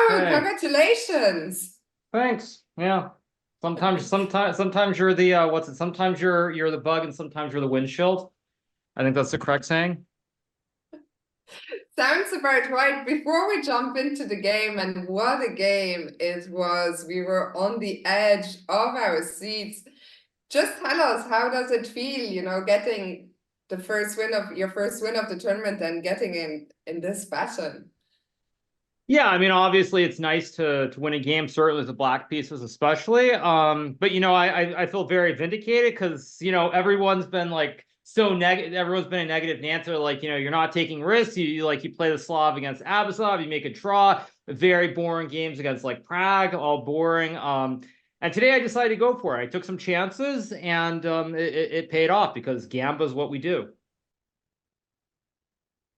Hikaru, Hey, congratulations. thanks. Yeah. Sometimes you're the what's it? Sometimes you're the bug and sometimes you're the windshield. I think that's the correct saying. Sounds about right. Before we jump into the game, and what a game it was, we were on the edge of our seats. Just tell us, how does it feel, getting the first win of your first win of the tournament and getting in this fashion? Yeah, I mean, obviously it's nice to win a game, certainly the black pieces especially. But I feel very vindicated because everyone's been like so negative. Everyone's been a negative Nancy. Like, you're not taking risks. You play the Slav against Abasov, you make a draw. Very boring games against like Prague, all boring. And today I decided to go for it. I took some chances and it paid off because Gamba is what we do.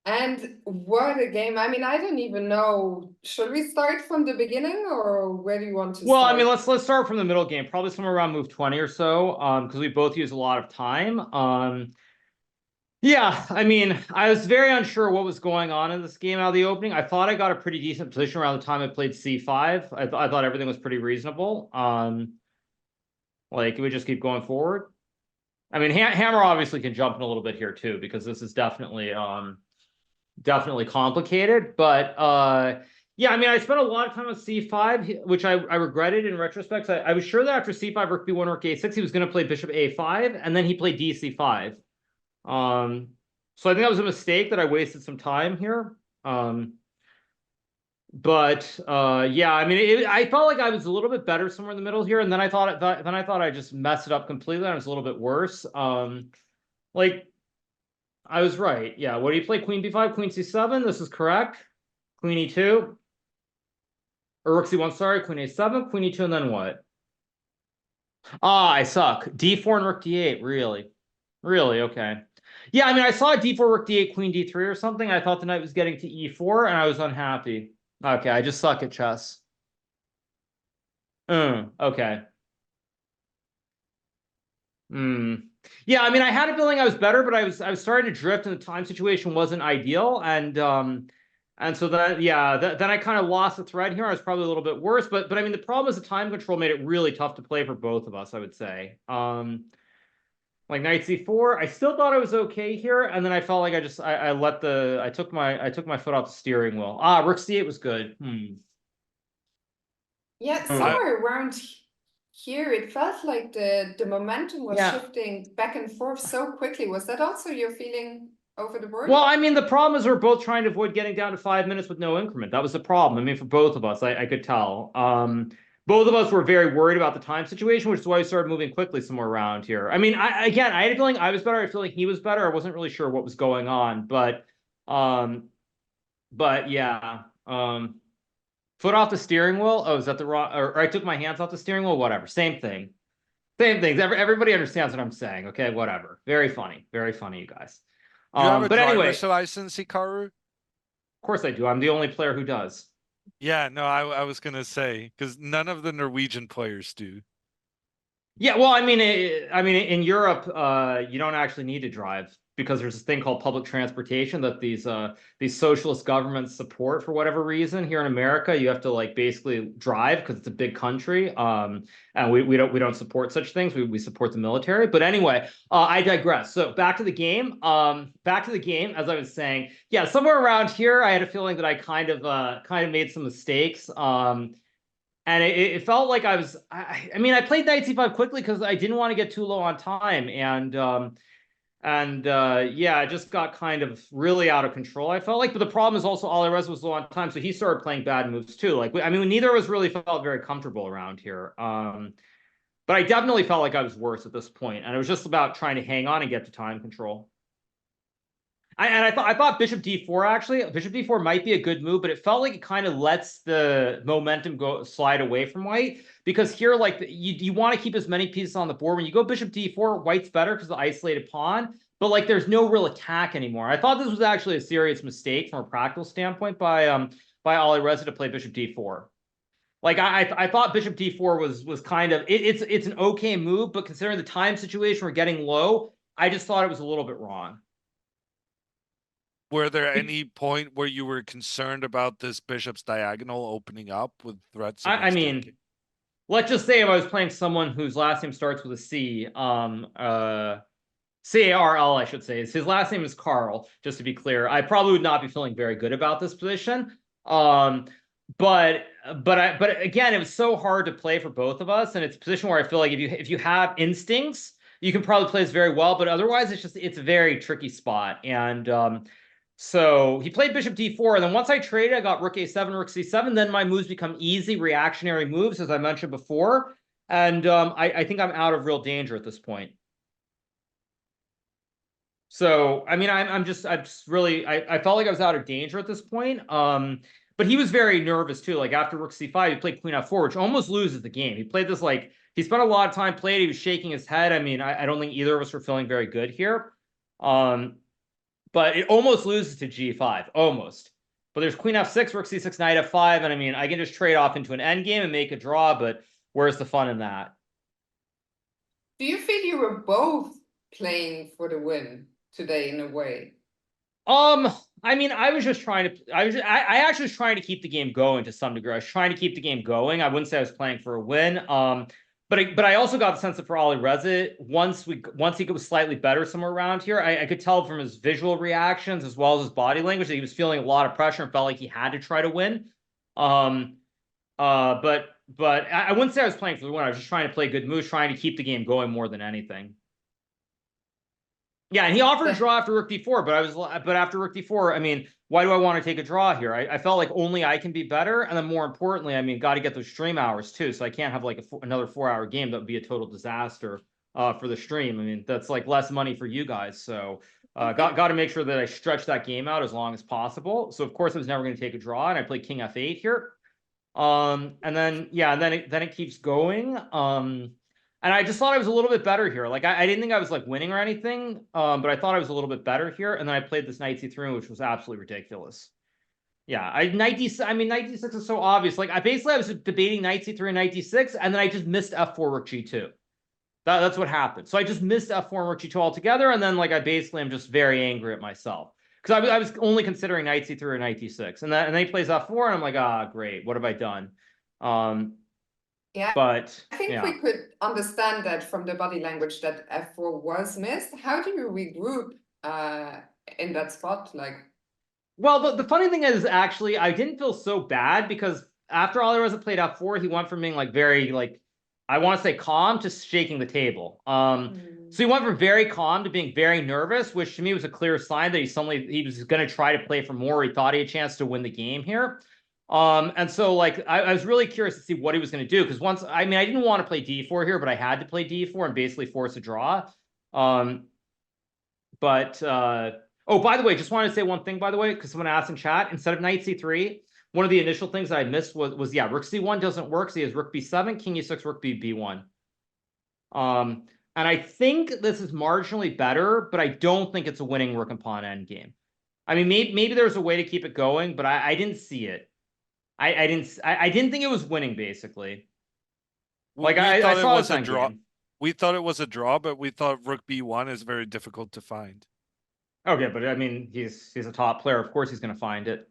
And what a game. I mean, I don't even know. Should we start from the beginning or where do you want to Well, I mean, start? let's start from the middle game, probably somewhere around move 20 or so, because we both use a lot of time. Yeah, I mean, I was very unsure what was going on in this game out of the opening. I thought I got a pretty decent position around the time I played C5. I thought everything was pretty reasonable. Like it would just keep going forward. I mean, Hammer obviously can jump in a little bit here too, because this is definitely complicated. But yeah, I mean, I spent a lot of time on c5, which I regretted in retrospect. I was sure that after c5, rook b1, rook a6, he was going to play bishop a5, and then he played dc5. So I think that was a mistake that I wasted some time here. But yeah, I mean, I felt like I was a little bit better somewhere in the middle here, and then I thought I just messed it up completely. And I was a little bit worse. Like I was right. Yeah. What do you play? Queen b5, queen c7. This is correct. Queen e2. Or rook c1, sorry. Queen a7, queen e2, and then what? Ah, I suck. d4 and rook d8. Really? Really? Okay. Yeah, I mean, I saw d4, rook d8, queen d3 or something. I thought the knight was getting to e4, and I was unhappy. Okay, I just suck at chess. Okay. Hmm. Yeah, I mean, I had a feeling I was better, but I was starting to drift, and the time situation wasn't ideal, and so then yeah, then I kind of lost the thread here. I was probably a little bit worse, but I mean, the problem is the time control made it really tough to play for both of us, I would say. Like knight c4, I still thought I was okay here, and then I felt like I took my foot off the steering wheel. Ah, rook c8 was good. Yeah, Hmm. somewhere around here, it felt like the momentum was Yeah. shifting back and forth so quickly. Was that also your feeling over the board? Well, I mean, the problem is we're both trying to avoid getting down to 5 minutes with no increment. That was the problem. I mean, for both of us, I could tell. Both of us were very worried about the time situation, which is why we started moving quickly somewhere around here. I mean, I had a feeling I was better. I had a feeling he was better. I wasn't really sure what was going on, um, but yeah, foot off the steering wheel. Oh, is that the wrong? Or I took my hands off the steering wheel. Whatever. Same thing. Same things. Everybody understands what I'm saying. Okay, whatever. Very funny, you guys. You have a But anyway, driver's license, Hikaru? of course I do. I'm the only player who does. Yeah, no, I was gonna say, because none of the Norwegian players do. Yeah, well, I mean, in Europe, you don't actually need to drive because there's this thing called public transportation that these socialist governments support for whatever reason. Here in America, you have to like basically drive because it's a big country. And we don't support such things. We support the military. But anyway, I digress. So back to the game. Back to the game. As I was saying, yeah, somewhere around here, I had a feeling that I kind of made some mistakes. And it felt like I mean, I played knight c5 quickly because I didn't want to get too low on time. And yeah, it just got kind of really out of control, I felt like. But the problem is also Alireza was low on time, so he started playing bad moves too. Like, I mean, neither of us really felt very comfortable around here. But I definitely felt like I was worse at this point, and it was just about trying to hang on and get to time control. I thought Bishop D4 actually. Bishop D4 might be a good move, but it felt like it kind of lets the momentum go slide away from White because here, like you want to keep as many pieces on the board. When you go Bishop D4, White's better because the isolated pawn, but like there's no real attack anymore. I thought this was actually a serious mistake from a practical standpoint by Alireza to play Bishop D4. Like I thought Bishop D4 was kind of it's an okay move, but considering the time situation, we're getting low, I just thought it was a little bit wrong. Were there any point where you were concerned about this bishop's diagonal opening up with threats I against your mean, king? let's just say if I was playing someone whose last name starts with a C, Carl, I should say. His last name is Carl, just to be clear. I probably would not be feeling very good about this position. But again, it was so hard to play for both of us, and it's a position where I feel like if you have instincts, you can probably play this very well. But otherwise, it's a very tricky spot. And so he played bishop d4, and then once I traded, I got rook a7, rook c7. Then my moves become easy reactionary moves, as I mentioned before. And I think I'm out of real danger at this point. So, I mean, I'm just really, I felt like I was out of danger at this point. But he was very nervous too. Like after rook c5, he played queen f4, which almost loses the game. He played this like, he spent a lot of time playing. He was shaking his head. I mean, I don't think either of us were feeling very good here. But it almost loses to g5, almost. But there's queen f6, rook c6, knight f5. And I mean, I can just trade off into an endgame and make a draw, but where's the fun in that? Do you feel you were both playing for the win today in a way? I mean, I was just trying to. I actually was trying to keep the game going to some degree. I was trying to keep the game going. I wouldn't say I was playing for a win. But I also got the sense that for Alireza, once he was slightly better somewhere around here, I could tell from his visual reactions as well as his body language that he was feeling a lot of pressure and felt like he had to try to win. But I wouldn't say I was playing for the win. I was just trying to play good moves, trying to keep the game going more than anything. Yeah, and he offered a draw after rook d4, but after rook d4, I mean, why do I want to take a draw here? I felt like only I can be better, and then more importantly, I mean, got to get those stream hours too, so I can't have like another 4-hour game. That would be a total disaster for the stream. I mean, that's like less money for you guys, so got to make sure that I stretch that game out as long as possible. So of course I was never going to take a draw, and I played king f8 here, and then yeah, and then it keeps going. And I just thought I was a little bit better here. Like I didn't think I was like winning or anything, but I thought I was a little bit better here. And then I played this knight c3, which was absolutely ridiculous. Yeah, knight d6. I mean, knight d6 is so obvious. Like I was debating knight c3 and knight d6, and then I just missed f4 rook g2. That's what happened. So I just missed f4 and rook g2 altogether, and then like I basically am just very angry at myself because I was only considering knight c3 or knight d6, and then he plays f4, and I'm like, ah, great, what have I done? Yeah, But I think yeah. we could understand that from the body language that f4 was missed. How do you regroup in that spot? Like, well, the funny thing is, actually, I didn't feel so bad because after Alireza played f4, he went from being like very like, I want to say calm to shaking the table. So he went from very calm to being very nervous, which to me was a clear sign that he was going to try to play for more. He thought he had a chance to win the game here. And so like I was really curious to see what he was going to do because I didn't want to play d4 here, but I had to play d4 and basically force a draw. Oh, by the way, just wanted to say one thing, by the way, because someone asked in chat, instead of knight c3, one of the initial things that I missed was yeah, rook c1 doesn't work. So he has rook b7, king e6, rook b1. And I think this is marginally better, but I don't think it's a winning rook and pawn endgame. I mean, maybe there's a way to keep it going, but I didn't see it. I didn't think it was winning, basically. Like I thought saw it was a draw. game. We thought it was a draw, but we thought rook b1 is very difficult to find. Okay, but I mean, he's a top player. Of course, he's going to find it.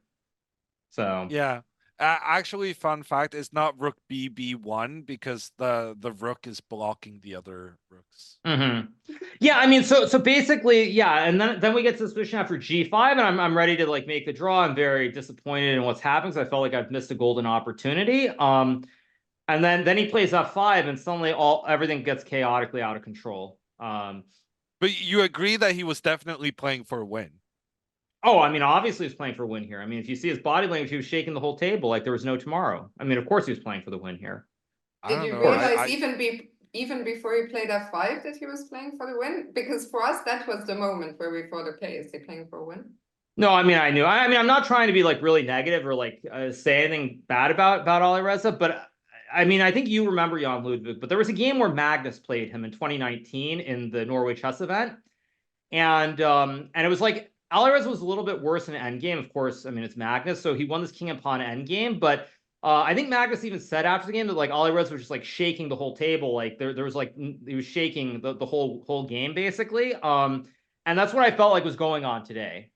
So yeah, actually, fun fact: it's not rook b1 because the rook is blocking the other rooks. Yeah, I mean, so basically, yeah, and then we get to this position after g5, and I'm ready to like make the draw. I'm very disappointed in what's happened because I felt like I've missed a golden opportunity. And then he plays f5, and suddenly everything gets chaotically out of control. But you agree that he was definitely playing for a win. Oh, I mean, obviously he's playing for a win here. I mean, if you see his body language, he was shaking the whole table like there was no tomorrow. I mean, of course he was playing for the win here. Did you realize even before he played f5 that he was playing for the win? Because for us, that was the moment where we thought, okay, is he playing for a win? No, I mean, I knew. I mean, I'm not trying to be like really negative or like say anything bad about Alireza, but I mean, I think you remember Jan Ludwig, but there was a game where Magnus played him in 2019 in the Norway chess event, and it was like Alireza was a little bit worse in endgame. Of course, I mean it's Magnus, so he won this king and pawn endgame, but I think Magnus even said after the game that like Alireza was just like shaking the whole table, like there was like he was shaking the whole game basically, and that's what I felt like was going on today.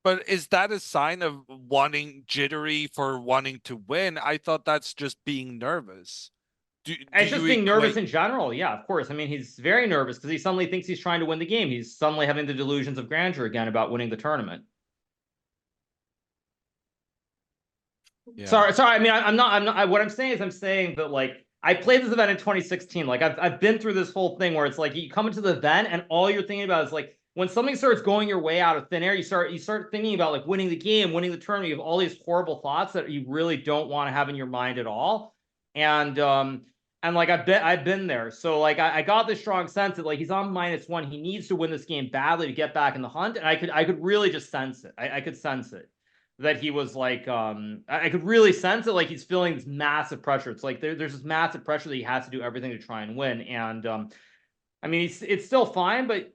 But is that a sign of wanting jittery for wanting to win? I thought that's just being nervous. Do It's you just being nervous equate? in general. Yeah, of course. I mean, he's very nervous because he suddenly thinks he's trying to win the game. He's suddenly having the delusions of grandeur again about winning the tournament. Yeah. Sorry. I mean, I'm not. What I'm saying is, I'm saying that like I played this event in 2016. Like I've been through this whole thing where it's like you come into the event and all you're thinking about is like when something starts going your way out of thin air, you start thinking about like winning the game, winning the tournament. You have all these horrible thoughts that you really don't want to have in your mind at all. And like I've been there. So like I got this strong sense that like he's on -1. He needs to win this game badly to get back in the hunt. And I could really just sense it. I could sense it that he was like I could really sense it, like he's feeling this massive pressure. It's like there's this massive pressure that he has to do everything to try and win. And I mean it's still fine, but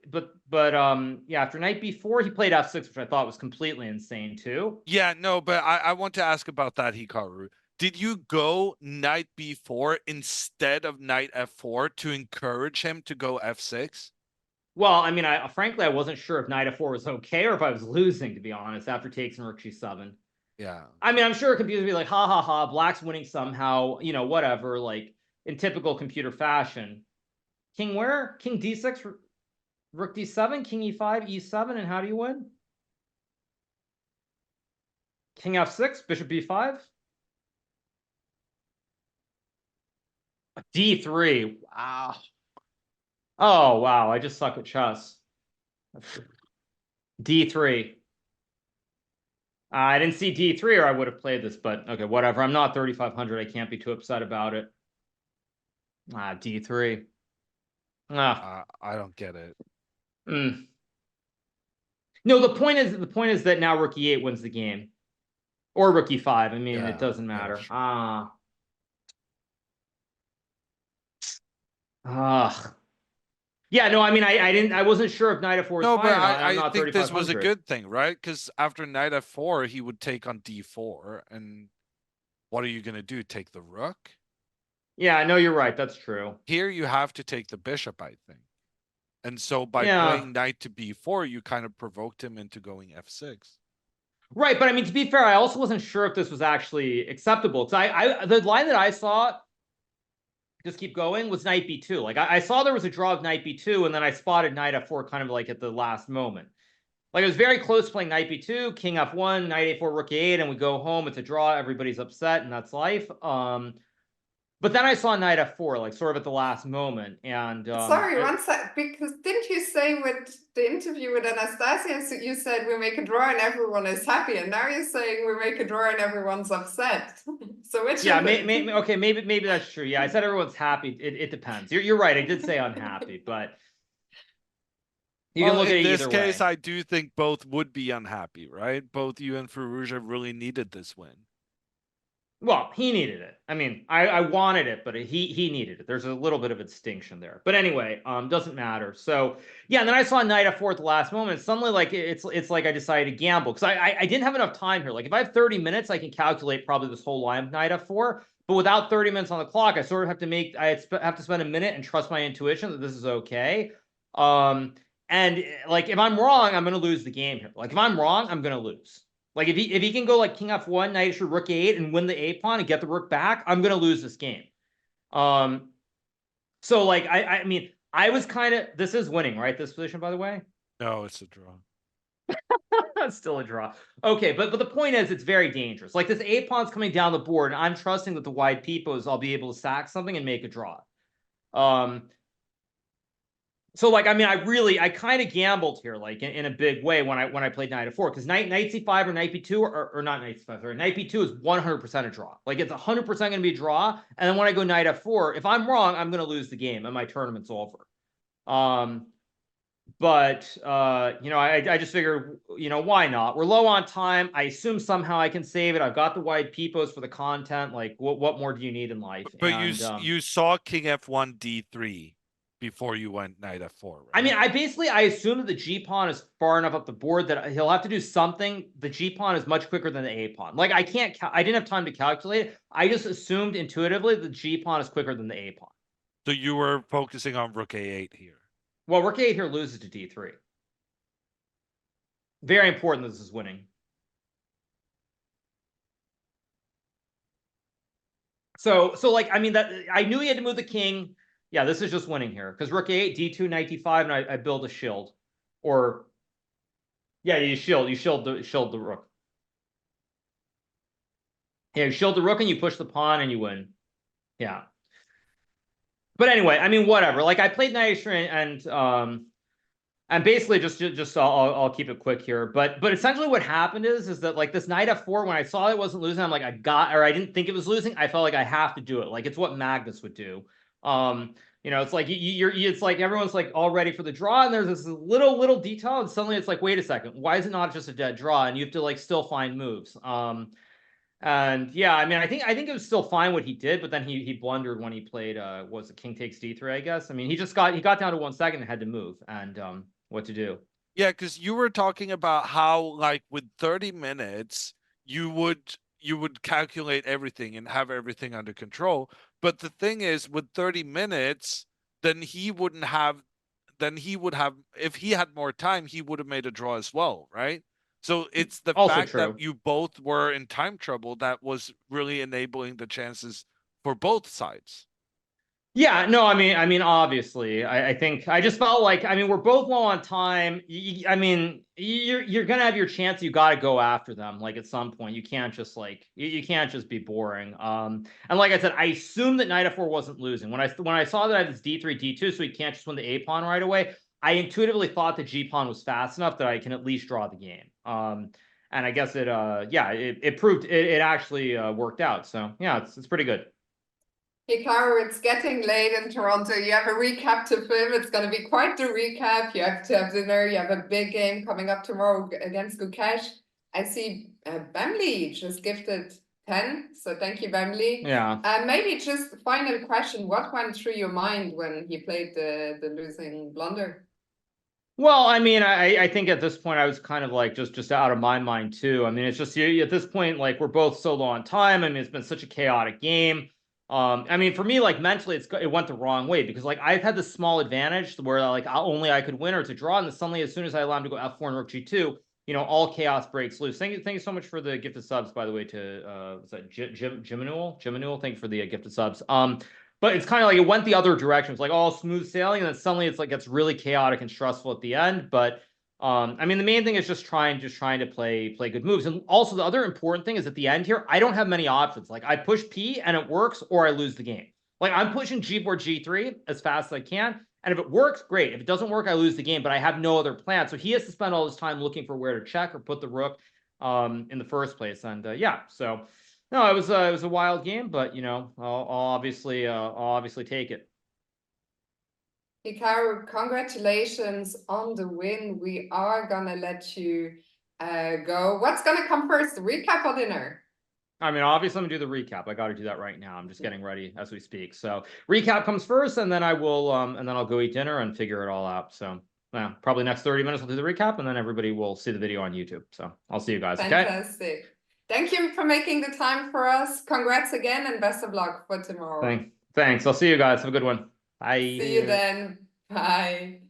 yeah, after knight b4 he played f6, which I thought was completely insane too. Yeah, no, but I want to ask about that, Hikaru. Did you go knight b4 instead of knight f4 to encourage him to go f6? Well, I mean, frankly I wasn't sure if knight f4 was okay or if I was losing, to be honest, after takes and rook g7. Yeah. I mean, I'm sure computers would be like, ha ha ha, black's winning somehow, you know, whatever, like in typical computer fashion. King where? King d6, rook d7, king e5, e7, and how do you win? King f6, bishop b5. d3. Wow. Oh, wow. I just suck at chess. d3. I didn't see d3 or I would have played this, but okay, whatever. I'm not 3,500. I can't be too upset about it. d3. I don't get it. No, the point is that now rook e8 wins the game. Or rook e5. I mean, it doesn't matter. Sure. Yeah, no, I mean, I wasn't sure if knight f4 was No, fine but or not. I'm I not think this was a 3,500. good thing, right? Because after knight f4, he would take on d4, and what are you going to do? Take the rook? Yeah, no, you're right. That's true. Here you have to take the bishop, I think. And so by playing knight to b4, you kind of provoked him into going f6. Right, but I mean, to be fair, I also wasn't sure if this was actually acceptable. Because the line that I saw, just keep going, was knight b2. Like I saw there was a draw of knight b2, and then I spotted knight f4 kind of like at the last moment. Like it was very close playing knight b2, king f1, knight a4, rook a8, and we go home. It's a draw. Everybody's upset, and that's life. But then I saw knight f4, like sort of at the last moment. And sorry, one sec, because didn't you say with the interview with Anastasia, so you said we make a draw and everyone is happy, and now you're saying we make a draw and everyone's upset. So which? Yeah, okay, maybe that's true. Yeah, I said everyone's happy. It depends. You're right. I did say unhappy, but you can look at it either way. In this case, I do think both would be unhappy, right? Both you and Firouzja really needed this win. Well, he needed it. I mean, I wanted it, but he needed it. There's a little bit of a distinction there. But anyway, doesn't matter. So yeah, and then I saw knight f4 at the last moment. Suddenly, like it's like I decided to gamble because I didn't have enough time here. Like if I have 30 minutes, I can calculate probably this whole line of knight f4. But without 30 minutes on the clock, I sort of have to have to spend a minute and trust my intuition that this is okay. And like if I'm wrong, I'm gonna lose the game here. Like if I'm wrong, I'm gonna lose. Like if he can go like king f1, knight should rook a8 and win the a pawn and get the rook back, I'm gonna lose this game. So like I mean I was kind of, this is winning, right? This position, by the way. No, it's a draw. It's still a draw. Okay, but the point is it's very dangerous. Like this a pawn's coming down the board, and I'm trusting that the wide peepos I'll be able to sack something and make a draw. So like I mean I kind of gambled here like in a big way when I played knight f4 because knight c5 or knight b2 or not knight c5, sorry, knight b2 is 100% a draw. Like it's 100% going to be a draw, and then when I go knight f4, if I'm wrong, I'm going to lose the game and my tournament's over. But you know, I just figured, you know, why not? We're low on time. I assume somehow I can save it. I've got the wide peepos for the content. Like what more do you need in life? But you saw king f1 d3 before you went knight f4, right? I mean, I assume that the G pawn is far enough up the board that he'll have to do something. The G pawn is much quicker than the A pawn. Like I didn't have time to calculate it. I just assumed intuitively the G pawn is quicker than the A pawn. So you were focusing on rook a8 here. Well, rook a8 here loses to d3. Very important this is winning. So like, I mean, that I knew he had to move the king. Yeah, this is just winning here. Because rook a8, d2, knight d5, and I build a shield. Or, yeah, you shield the rook. Yeah, you shield the rook and you push the pawn and you win. Yeah. But anyway, I mean, whatever. Like, I played knight h3 and basically just I'll keep it quick here. But essentially what happened is that like this knight f4, when I saw it wasn't losing, I'm like, I didn't think it was losing. I felt like I have to do it. Like, it's what Magnus would do. You know, it's like it's like everyone's like all ready for the draw, and there's this little detail, and suddenly it's like, wait a second, why is it not just a dead draw? And you have to like still find moves. And yeah, I mean, I think it was still fine what he did, but then he blundered when he played was it king takes d3, I guess. I mean, he got down to 1 second and had to move, and what to do. Yeah, because you were talking about how like with 30 minutes you would calculate everything and have everything under control. But the thing is, with 30 minutes, then he would have, if he had more time, he would have made a draw as well, right? So it's the Also fact that true. you both were in time trouble that was really enabling the chances for both sides. Yeah, no, I mean, obviously, I think I just felt like, I mean, we're both low on time. I mean, you're gonna have your chance. You got to go after them. Like, at some point, you can't just like you can't just be boring. And like I said, I assumed that knight f4 wasn't losing when I saw that I had this d3 d2, so he can't just win the a pawn right away. I intuitively thought the g pawn was fast enough that I can at least draw the game. And I guess it proved it actually worked out. So yeah, it's pretty good. Hikaru, it's getting late in Toronto. You have a recap to film. It's going to be quite the recap. You have to have dinner. You have a big game coming up tomorrow against Gukesh. I see Bemley just gifted 10. So thank you, Bemley. Yeah. Maybe just final question. What went through your mind when he played the losing blunder? Well, I mean, I think at this point I was kind of like just out of my mind too. I mean, it's just at this point, like, we're both so low on time. I mean, it's been such a chaotic game. I mean, for me, like, mentally, it went the wrong way because like I've had this small advantage where like I could win or to draw, and then suddenly as soon as I allow him to go f4 and rook g2, you know, all chaos breaks loose. Thank you so much for the gifted subs, by the way, to was that Jiminul? Thank you for the gifted subs. But it's kind of like it went the other direction. It's like all smooth sailing, and then suddenly it's like gets really chaotic and stressful at the end. But I mean, the main thing is just trying to play good moves. And also the other important thing is at the end here, I don't have many options. Like, I push P and it works, or I lose the game. Like, I'm pushing G4, G3 as fast as I can. And if it works, great. If it doesn't work, I lose the game, but I have no other plan. So he has to spend all his time looking for where to check or put the rook in the first place. And yeah, so no, it was a wild game, but you know, I'll obviously take it. Hikaru, congratulations on the win. We are gonna let you go. What's gonna come first, the recap or dinner? I mean, obviously, I'm gonna do the recap. I got to do that right now. I'm just getting ready as we speak. So recap comes first, and then I will, and then I'll go eat dinner and figure it all out. So yeah, probably next 30 minutes I'll do the recap, and then everybody will see the video on YouTube. So I'll see you guys. Fantastic. Okay. Thank you for making the time for us. Congrats again, and best of luck for tomorrow. Thanks. I'll see you guys. Have a good one. Bye. See you then. Bye.